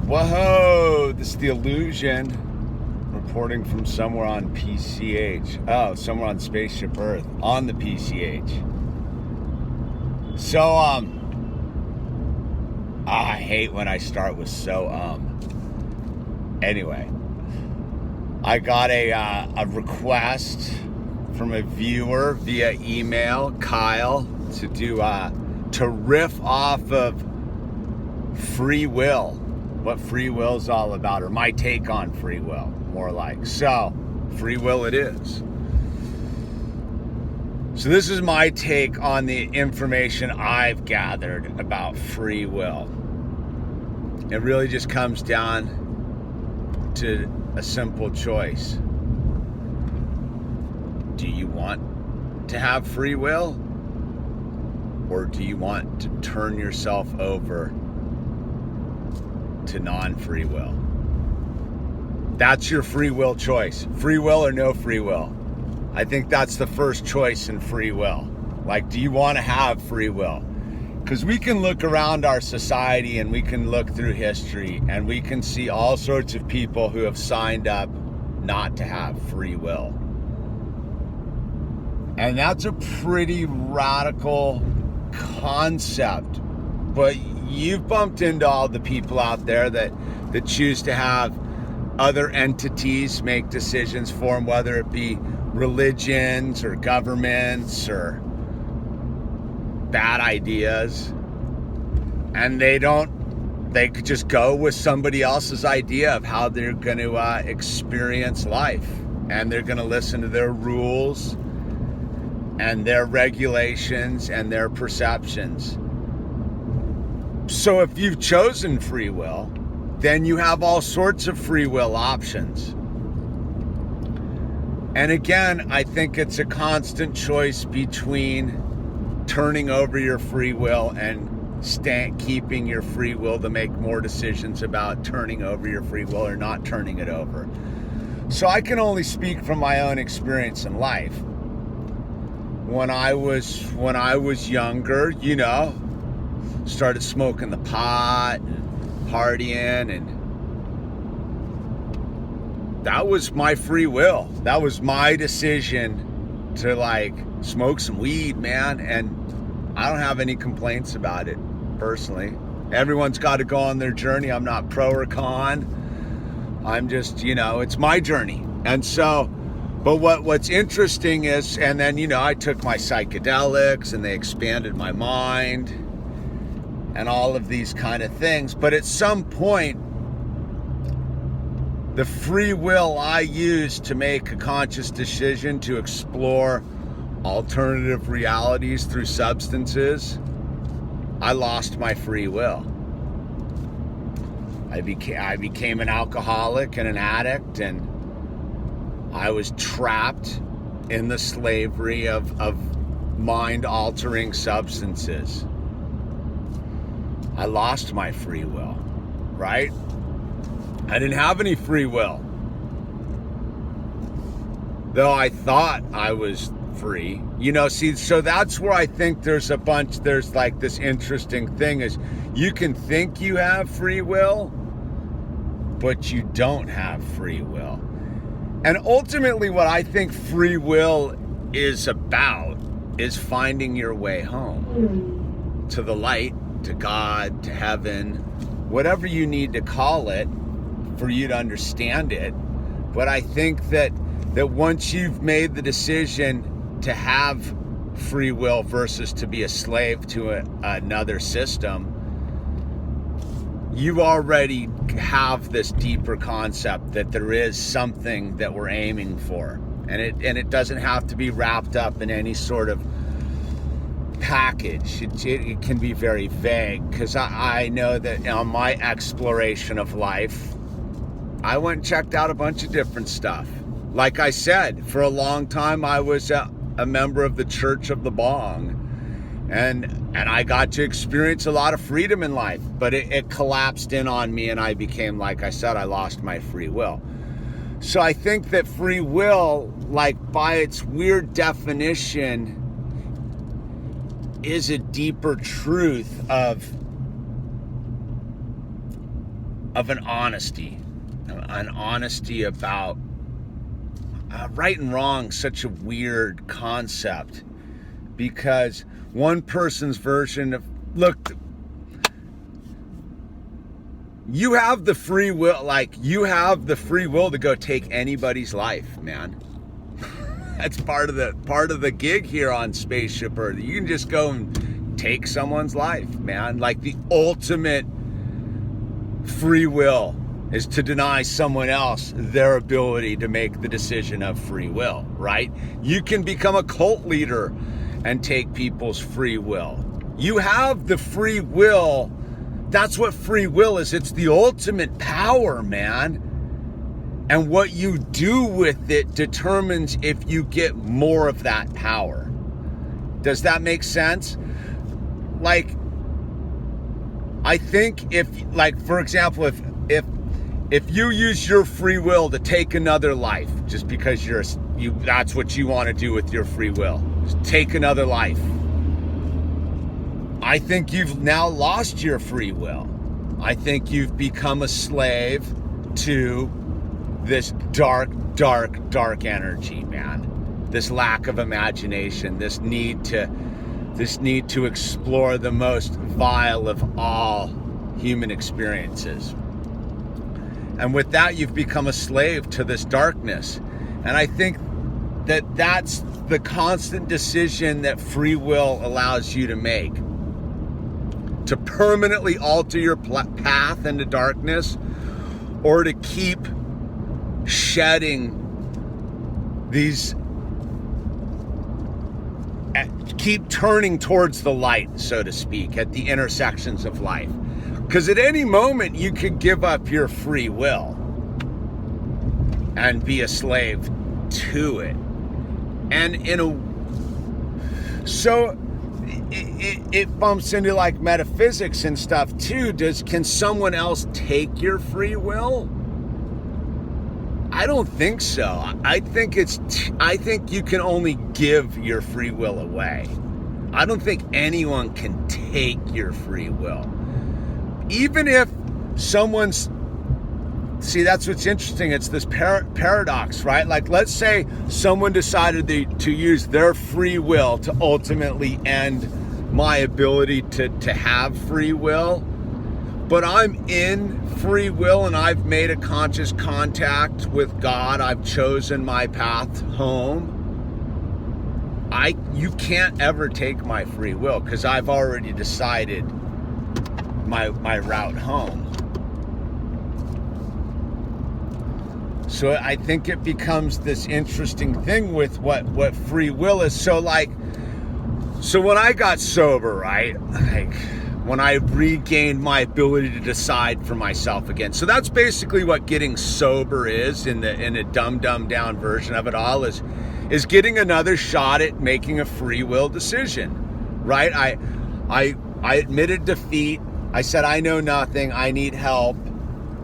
Whoa, this is the Illusion reporting from somewhere on PCH. Oh, somewhere on Spaceship Earth on the PCH. So, I hate when I start with Anyway, I got a request from a viewer via email, Kyle, to riff off of free will. What free will is all about, or my take on free will, more like. So, free will it is. So this is my take on the information I've gathered about free will. It really just comes down to a simple choice. Do you want to have free will? Or do you want to turn yourself over to non-free will? That's your free will choice. Free will or no free will. I think that's the first choice in free will. Like, do you want to have free will? Because we can look around our society and we can look through history and we can see all sorts of people who have signed up not to have free will. And that's a pretty radical concept. But you've bumped into all the people out there that choose to have other entities make decisions for them, whether it be religions or governments or bad ideas. And they could just go with somebody else's idea of how they're going to experience life. And they're going to listen to their rules and their regulations and their perceptions. So if you've chosen free will, then you have all sorts of free will options. And again, I think it's a constant choice between turning over your free will and keeping your free will to make more decisions about turning over your free will or not turning it over. So I can only speak from my own experience in life. When I was younger, started smoking the pot and partying, and that was my free will. That was my decision to smoke some weed, man. And I don't have any complaints about it personally. Everyone's got to go on their journey. I'm not pro or con. I'm just, it's my journey. And so, but what's interesting is, and then, I took my psychedelics and they expanded my mind and all of these kind of things. But at some point, the free will I used to make a conscious decision to explore alternative realities through substances, I lost my free will. I became an alcoholic and an addict, and I was trapped in the slavery of mind-altering substances. I lost my free will, right? I didn't have any free will. Though I thought I was free. So that's where I think there's this interesting thing is you can think you have free will, but you don't have free will. And ultimately what I think free will is about is finding your way home to the light, to God, to heaven, whatever you need to call it for you to understand it. But I think that once you've made the decision to have free will versus to be a slave to another system, you already have this deeper concept that there is something that we're aiming for. And it doesn't have to be wrapped up in any sort of package. It can be very vague, because I know that on my exploration of life, I went and checked out a bunch of different stuff. Like I said, for a long time I was a member of the Church of the Bong, and I got to experience a lot of freedom in life, but it collapsed in on me, and I became, like I said, I lost my free will. So I think that free will, by its weird definition, is a deeper truth of of an honesty about right and wrong. Such a weird concept, because one person's version of, look, you have the free will, to go take anybody's life, man. That's part of the gig here on Spaceship Earth. You can just go and take someone's life, man. Like, the ultimate free will is to deny someone else their ability to make the decision of free will, right? You can become a cult leader and take people's free will. You have the free will. That's what free will is. It's the ultimate power, man. And what you do with it determines if you get more of that power. Does that make sense? Like, I think if, like, for example, if you use your free will to take another life, just because that's what you want to do with your free will, just take another life, I think you've now lost your free will. I think you've become a slave to this dark energy, man. This lack of imagination, this need to explore the most vile of all human experiences. And with that, you've become a slave to this darkness. And I think that that's the constant decision that free will allows you to make. To permanently alter your path into darkness, or to keep shedding keep turning towards the light, so to speak, at the intersections of life. Because at any moment you could give up your free will and be a slave to it. And so it bumps into like metaphysics and stuff too. Can someone else take your free will? I don't think so. I think you can only give your free will away. I don't think anyone can take your free will. Even if someone's, see, that's what's interesting. It's this paradox, right? Like, let's say someone decided to use their free will to ultimately end my ability to have free will. But I'm in free will and I've made a conscious contact with God. I've chosen my path home. You can't ever take my free will because I've already decided my route home. So I think it becomes this interesting thing with what free will is. So when I got sober, right? Like, when I regained my ability to decide for myself again. So that's basically what getting sober is in a dumbed down version of it all, is getting another shot at making a free will decision, right? I admitted defeat. I said, I know nothing. I need help.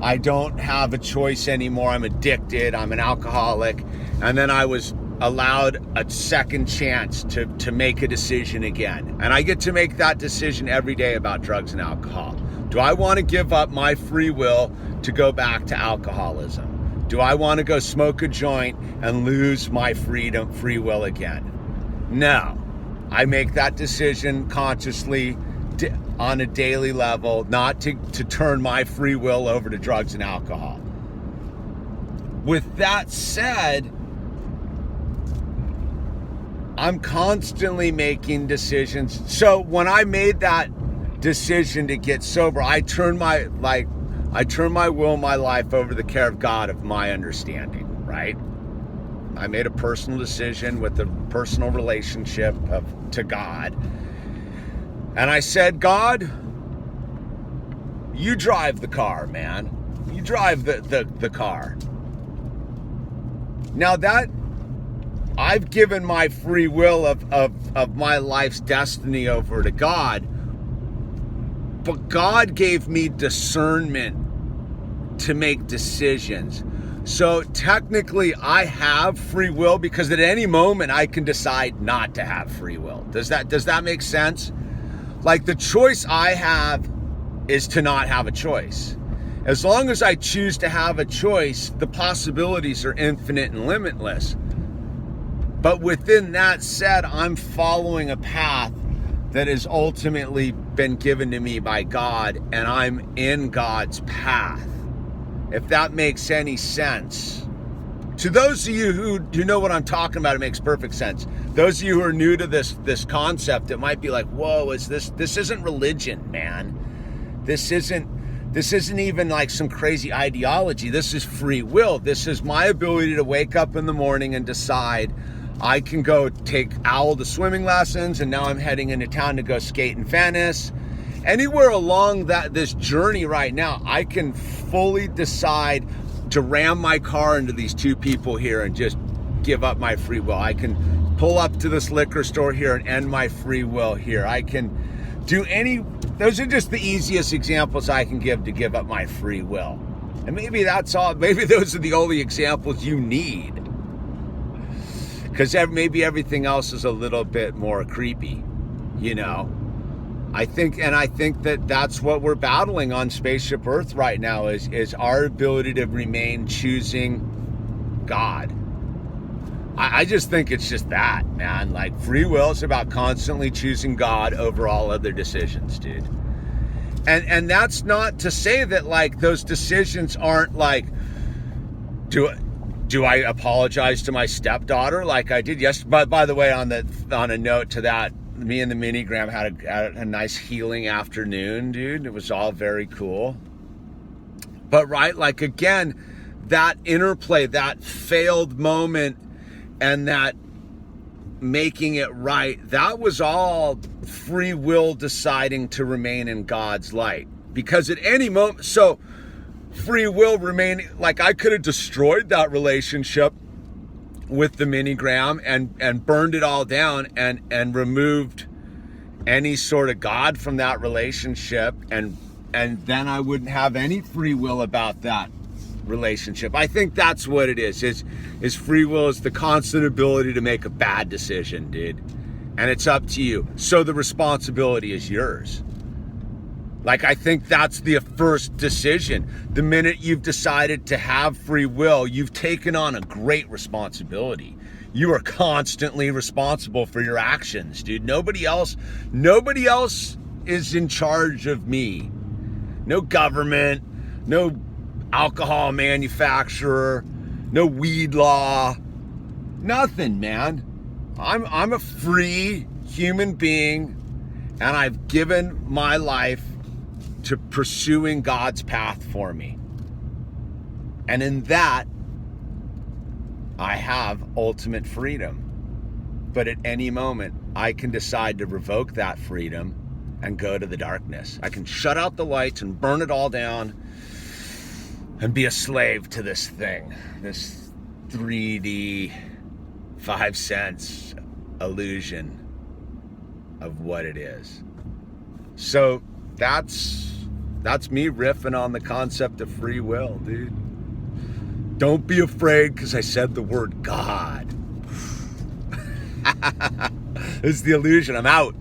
I don't have a choice anymore. I'm addicted. I'm an alcoholic. And then I was allowed a second chance to make a decision again. And I get to make that decision every day about drugs and alcohol. Do I want to give up my free will to go back to alcoholism? Do I want to go smoke a joint and lose my free will again? No. I make that decision consciously on a daily level, not to turn my free will over to drugs and alcohol. With that said, I'm constantly making decisions. So when I made that decision to get sober, I turned my will, my life over to the care of God, of my understanding, right? I made a personal decision with a personal relationship to God. And I said, God, you drive the car, man. You drive the car. Now that I've given my free will of my life's destiny over to God, but God gave me discernment to make decisions. So technically I have free will, because at any moment I can decide not to have free will. Does that make sense? Like, the choice I have is to not have a choice. As long as I choose to have a choice, the possibilities are infinite and limitless. But within that said, I'm following a path that has ultimately been given to me by God, and I'm in God's path. If that makes any sense. To those of you who know what I'm talking about, it makes perfect sense. Those of you who are new to this concept, it might be like, whoa, this isn't religion, man. This isn't even like some crazy ideology. This is free will. This is my ability to wake up in the morning and decide I can go take Owl to swimming lessons, and now I'm heading into town to go skate in Venice. Anywhere along this journey right now, I can fully decide to ram my car into these two people here and just give up my free will. I can pull up to this liquor store here and end my free will here. I can do those are just the easiest examples I can give to give up my free will. And maybe that's all, maybe those are the only examples you need. Because maybe everything else is a little bit more creepy, I think that that's what we're battling on Spaceship Earth right now is our ability to remain choosing God. I just think it's just that, man. Like, free will is about constantly choosing God over all other decisions, dude. And that's not to say that, like, those decisions aren't like, do I apologize to my stepdaughter like I did yesterday? But by the way, on a note to that, me and the Minigram had a nice healing afternoon, dude. It was all very cool. But right, like, again, that interplay, that failed moment, and that making it right, that was all free will deciding to remain in God's light. Because at any moment, so free will remaining, like, I could have destroyed that relationship with the Minigram and burned it all down and removed any sort of God from that relationship, and then I wouldn't have any free will about that relationship. I think that's what it is free will is the constant ability to make a bad decision, dude. And it's up to you. So the responsibility is yours. Like, I think that's the first decision. The minute you've decided to have free will, you've taken on a great responsibility. You are constantly responsible for your actions, dude. Nobody else is in charge of me. No government, no alcohol manufacturer, no weed law, nothing, man. I'm a free human being, and I've given my life to pursuing God's path for me. And in that, I have ultimate freedom. But at any moment, I can decide to revoke that freedom and go to the darkness. I can shut out the lights and burn it all down and be a slave to this thing, this 3D 5 cents illusion of what it is. So that's me riffing on the concept of free will, dude. Don't be afraid because I said the word God. It's the illusion. I'm out.